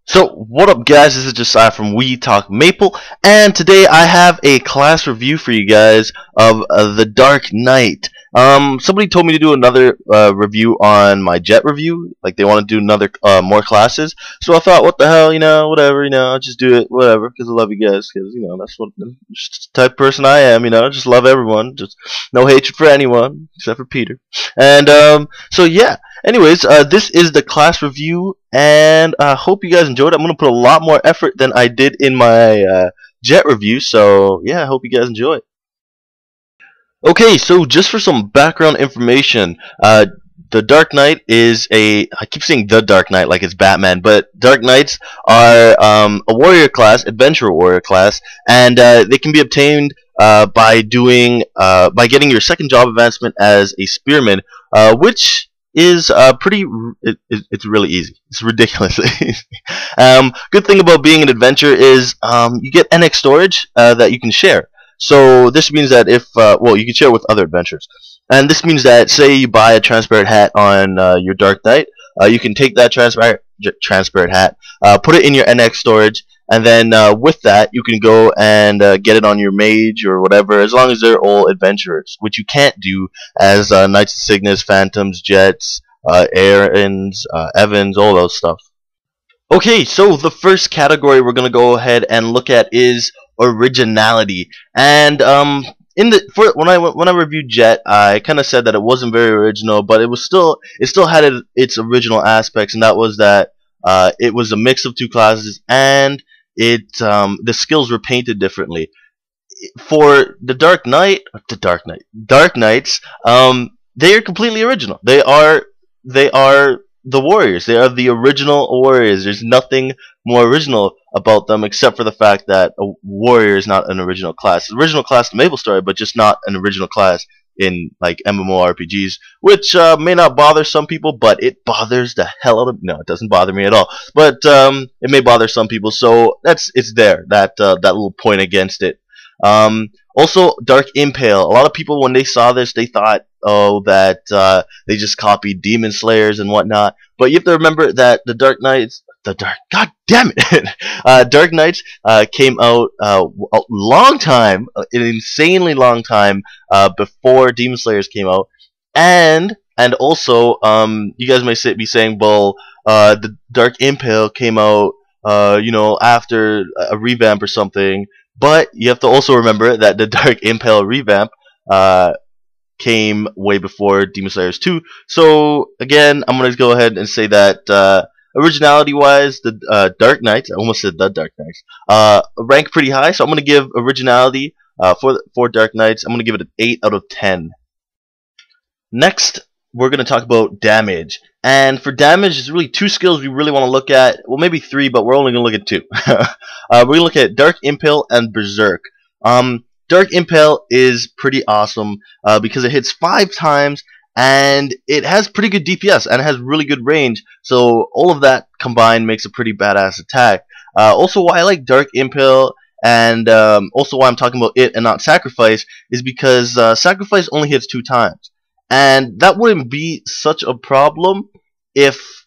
So, what up guys, this is Josiah from We Talk Maple, and today I have a class review for you guys of The Dark Knight. Somebody told me to do another review on my Jet review, like they want to do another more classes, so I thought, what the hell, whatever, I'll just do it, whatever, because I love you guys, because, that's what just the type of person I am, just love everyone, just no hatred for anyone, except for Peter, and, so yeah. Anyways, this is the class review, and I hope you guys enjoyed it. I'm going to put a lot more effort than I did in my Jet review, so yeah, I hope you guys enjoy it. Okay, so just for some background information, The Dark Knight is I keep saying The Dark Knight like it's Batman, but Dark Knights are a warrior class, adventure warrior class, and they can be obtained by getting your second job advancement as a spearman, which is it's really easy. It's ridiculously easy. Good thing about being an adventurer is you get NX storage that you can share. So this means that if you can share with other adventurers, and this means that say you buy a transparent hat on your Dark Knight, you can take that transparent hat, put it in your NX storage, and then with that you can go and get it on your mage or whatever, as long as they're all adventurers, which you can't do as Knights of Cygnus, Phantoms, Jets, Aarons, Evans, all those stuff. Okay, so the first category we're gonna go ahead and look at is originality, and when I reviewed Jet, I kind of said that it wasn't very original, but it still had its original aspects, and that was that it was a mix of two classes, and the skills were painted differently. For the Dark Knights, they are completely original. They are the warriors. They are the original warriors. There's nothing more original about them except for the fact that a warrior is not an original class. It's an original class in MapleStory, but just not an original class in like MMORPGs, which may not bother some people, but it bothers the hell out of me. No, it doesn't bother me at all, but it may bother some people, so it's there, that little point against it. Also, Dark Impale. A lot of people, when they saw this, they thought, oh, that they just copied Demon Slayers and whatnot. But you have to remember that the Dark Knights, God damn it, Dark Knights came out a long time, an insanely long time before Demon Slayers came out, and also you guys might be saying, well, the Dark Impale came out, after a revamp or something. But you have to also remember that the Dark Impale revamp came way before Demon Slayers 2. So again, I'm gonna go ahead and say that originality-wise, the Dark Knights, I almost said the Dark Knights, rank pretty high. So I'm gonna give originality for Dark Knights, I'm gonna give it an 8 out of 10. Next, we're gonna talk about damage. And for damage, there's really two skills we really want to look at. Well, maybe three, but we're only going to look at two. We're going to look at Dark Impale and Berserk. Dark Impale is pretty awesome because it hits 5 times, and it has pretty good DPS, and it has really good range. So all of that combined makes a pretty badass attack. Also, why I like Dark Impale, and also why I'm talking about it and not Sacrifice, is because Sacrifice only hits 2 times. And that wouldn't be such a problem if,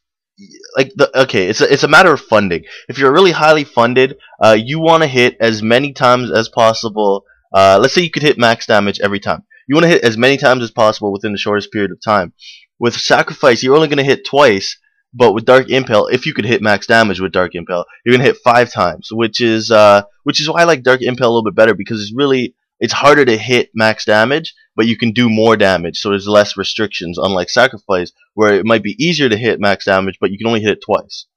it's a matter of funding. If you're really highly funded, you want to hit as many times as possible. Let's say you could hit max damage every time. You want to hit as many times as possible within the shortest period of time. With Sacrifice, you're only going to hit twice, but with Dark Impale, if you could hit max damage with Dark Impale, you're going to hit 5 times, which is why I like Dark Impale a little bit better, because it's harder to hit max damage, but you can do more damage, so there's less restrictions, unlike Sacrifice, where it might be easier to hit max damage, but you can only hit it twice.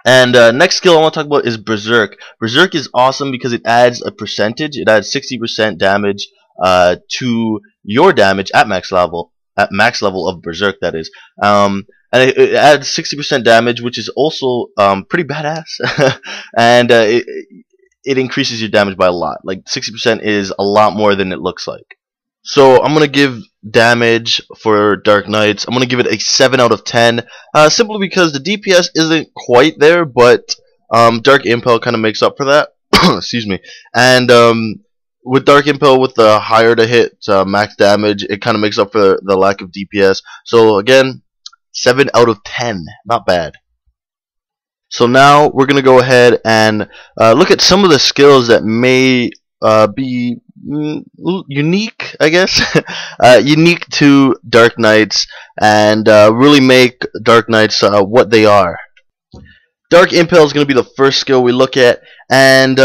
And next skill I want to talk about is Berserk. Berserk is awesome because it adds a percentage. It adds 60% damage to your damage at max level of Berserk, that is. And it adds 60% damage, which is also pretty badass. And it increases your damage by a lot. Like 60% is a lot more than it looks like. So I'm gonna give damage for Dark Knights, I'm gonna give it a 7 out of 10, simply because the DPS isn't quite there, but Dark Impale kind of makes up for that. excuse me. And with Dark Impel, with the higher to hit max damage, it kind of makes up for the lack of DPS. So again, 7 out of 10, not bad. So now we're gonna go ahead and look at some of the skills that may be unique, I guess, unique to Dark Knights, and really make Dark Knights what they are. Dark Impel is going to be the first skill we look at, and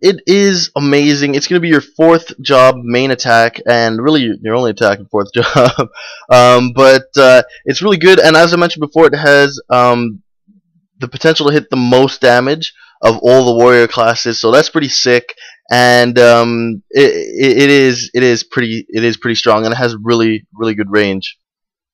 it is amazing. It's going to be your fourth job main attack, and really your only attack and fourth job. But it's really good, and as I mentioned before, it has the potential to hit the most damage of all the warrior classes, so that's pretty sick. And it is pretty strong, and it has really good range.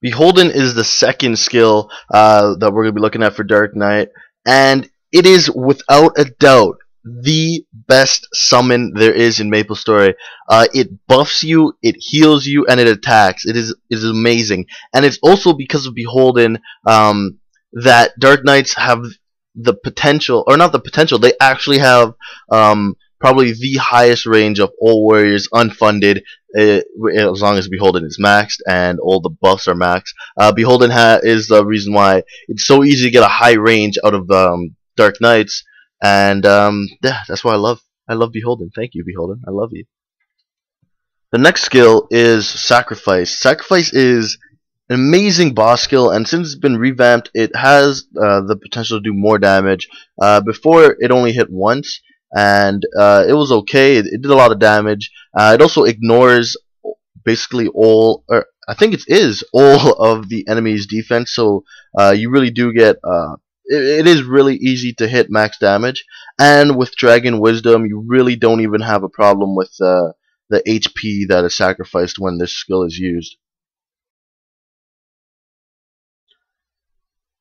Beholden is the second skill that we're going to be looking at for Dark Knight, and it is without a doubt the best summon there is in MapleStory. It buffs you, it heals you, and it attacks. It is amazing, and it's also because of Beholden that Dark Knights have the potential, or not the potential, they actually have probably the highest range of all warriors unfunded, as long as Beholden is maxed and all the buffs are maxed. Beholden is the reason why it's so easy to get a high range out of Dark Knights, and yeah, that's why I love Beholden. Thank you, Beholden. I love you. The next skill is Sacrifice. Sacrifice is an amazing boss skill, and since it's been revamped, it has the potential to do more damage. Before, it only hit once, and it was okay. It did a lot of damage. It also ignores basically all, or I think it is all of the enemy's defense, so you really do get it is really easy to hit max damage. And with Dragon Wisdom, you really don't even have a problem with the HP that is sacrificed when this skill is used.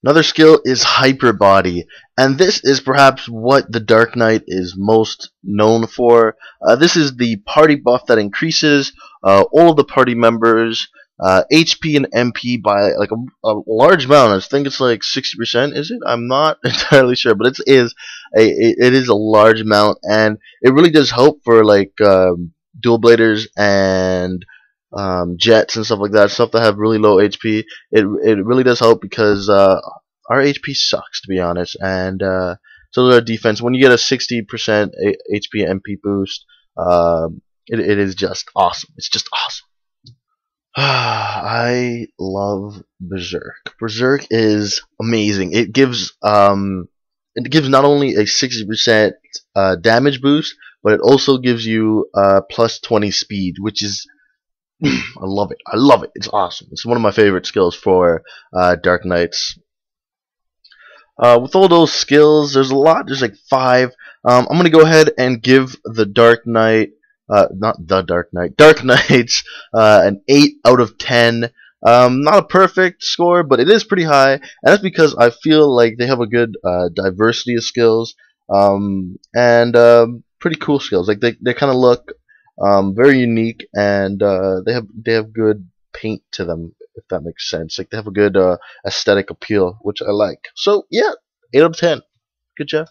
Another skill is Hyper Body, and this is perhaps what the Dark Knight is most known for. This is the party buff that increases all of the party members' HP and MP by like a large amount. I think it's like 60%. Is it? I'm not entirely sure, but it is a large amount, and it really does help for like dual bladers and jets and stuff like that, stuff that have really low HP. It really does help because our HP sucks, to be honest, and so does our defense. When you get a 60% HP MP boost, it is just awesome. It's just awesome. I love Berserk. Berserk is amazing. It gives not only a 60% damage boost, but it also gives you plus 20 speed, which is I love it. I love it. It's awesome. It's one of my favorite skills for Dark Knights. With all those skills, there's a lot. There's like 5. I'm gonna go ahead and give the Dark Knight, not the Dark Knight, Dark Knights, an 8 out of 10. Not a perfect score, but it is pretty high, and that's because I feel like they have a good diversity of skills, and pretty cool skills. Like they kind of look very unique, and they have good paint to them, if that makes sense. Like they have a good aesthetic appeal, which I like. So yeah, 8 out of 10. Good job.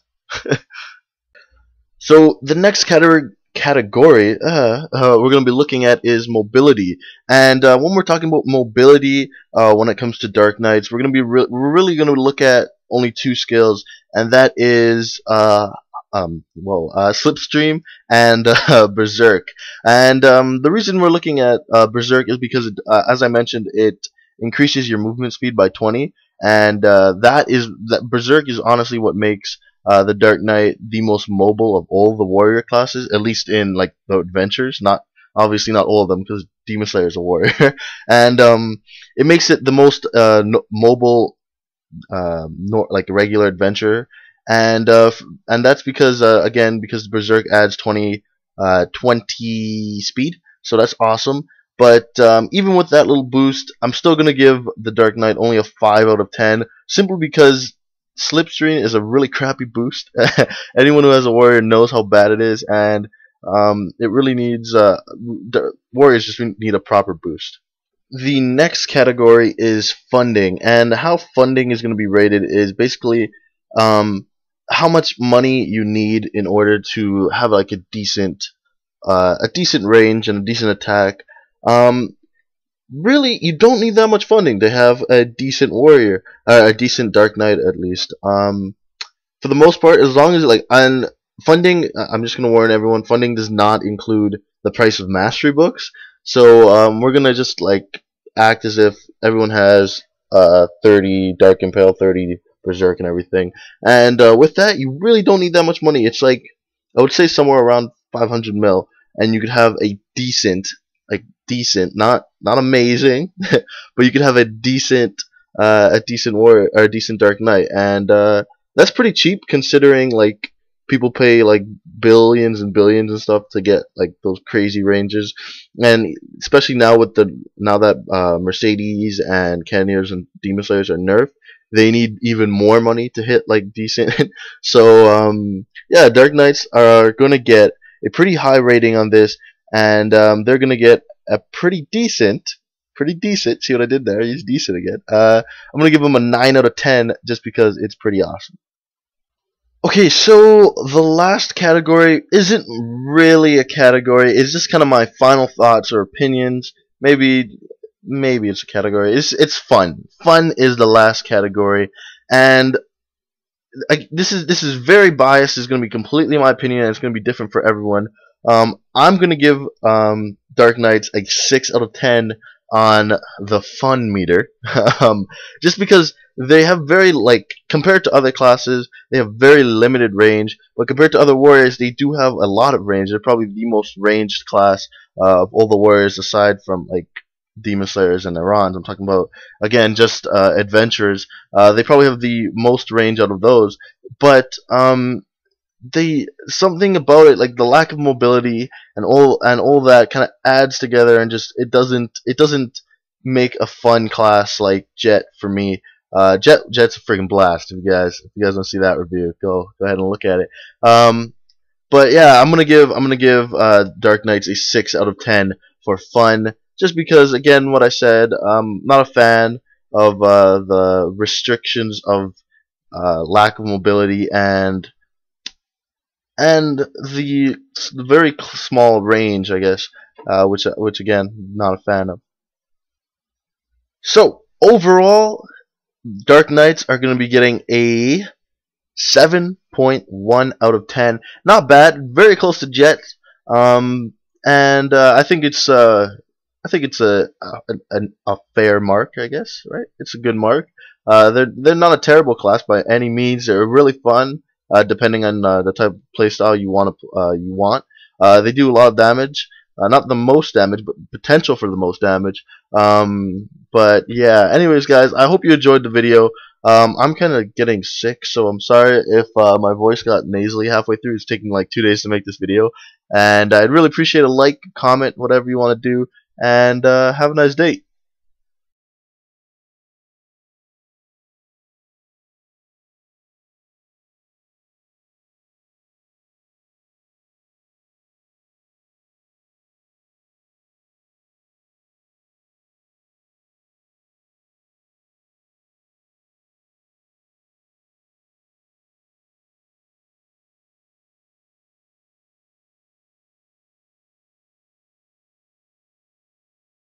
So the next category we're going to be looking at is mobility, and when we're talking about mobility, when it comes to Dark Knights, we're really going to look at only 2 skills, and that is Slipstream and Berserk. And the reason we're looking at Berserk is because, as I mentioned, it increases your movement speed by 20, and that Berserk is honestly what makes the Dark Knight the most mobile of all the warrior classes, at least in like the adventures. Not obviously not all of them, because Demon Slayer is a warrior, and it makes it the most mobile, like regular adventure. And that's because again, because Berserk adds 20 speed, so that's awesome. But even with that little boost, I'm still gonna give the Dark Knight only a 5 out of 10, simply because Slipstream is a really crappy boost. Anyone who has a warrior knows how bad it is, and it really needs warriors just need a proper boost. The next category is funding, and how funding is going to be rated is basically how much money you need in order to have like a decent range and a decent attack. Um, Really, you don't need that much funding to have a decent warrior, a decent Dark Knight at least. For the most part, as long as like on funding, I'm just gonna warn everyone, funding does not include the price of mastery books. So we're gonna just like act as if everyone has 30 Dark Impale, 30 Berserk, and everything. And with that, you really don't need that much money. It's like I would say somewhere around 500 mil, and you could have a decent, not amazing, but you could have a decent warrior or a decent Dark Knight, and that's pretty cheap considering like people pay like billions and billions and stuff to get like those crazy ranges, and especially now that Mercedes and Cannoneers and Demon Slayers are nerfed, they need even more money to hit like decent. So yeah, Dark Knights are gonna get a pretty high rating on this, and they're gonna get a pretty decent. See what I did there? He's decent again. I'm gonna give him a 9 out of 10 just because it's pretty awesome. Okay, so the last category isn't really a category. It's just kind of my final thoughts or opinions. Maybe it's a category. It's fun. Fun is the last category, and this is very biased. It's going to be completely my opinion, and it's going to be different for everyone. I'm going to give Dark Knights a 6 out of 10 on the fun meter, just because they have very compared to other classes, they have very limited range. But compared to other warriors, they do have a lot of range. They're probably the most ranged class of all the warriors, aside from like Demon Slayers and Irons. I'm talking about again just adventurers. They probably have the most range out of those, but they something about it, like the lack of mobility and all that, kind of adds together, and just it doesn't make a fun class like Jet for me. Jet's a freaking blast. If you guys want to see that review, go ahead and look at it. But yeah, I'm gonna give Dark Knights a 6 out of 10 for fun, just because again what I said. Not a fan of the restrictions of lack of mobility and the very small range, I guess, which again, not a fan of. So overall, Dark Knights are going to be getting a 7.1 out of 10. Not bad, very close to Jet. And I think it's a fair mark, I guess, right? It's a good mark. They're not a terrible class by any means. They're really fun, depending on the type of playstyle you want. They do a lot of damage. Not the most damage, but potential for the most damage. But yeah, anyways, guys, I hope you enjoyed the video. I'm kind of getting sick, so I'm sorry if my voice got nasally halfway through. It's taking like 2 days to make this video, and I'd really appreciate a like, comment, whatever you want to do, and have a nice day.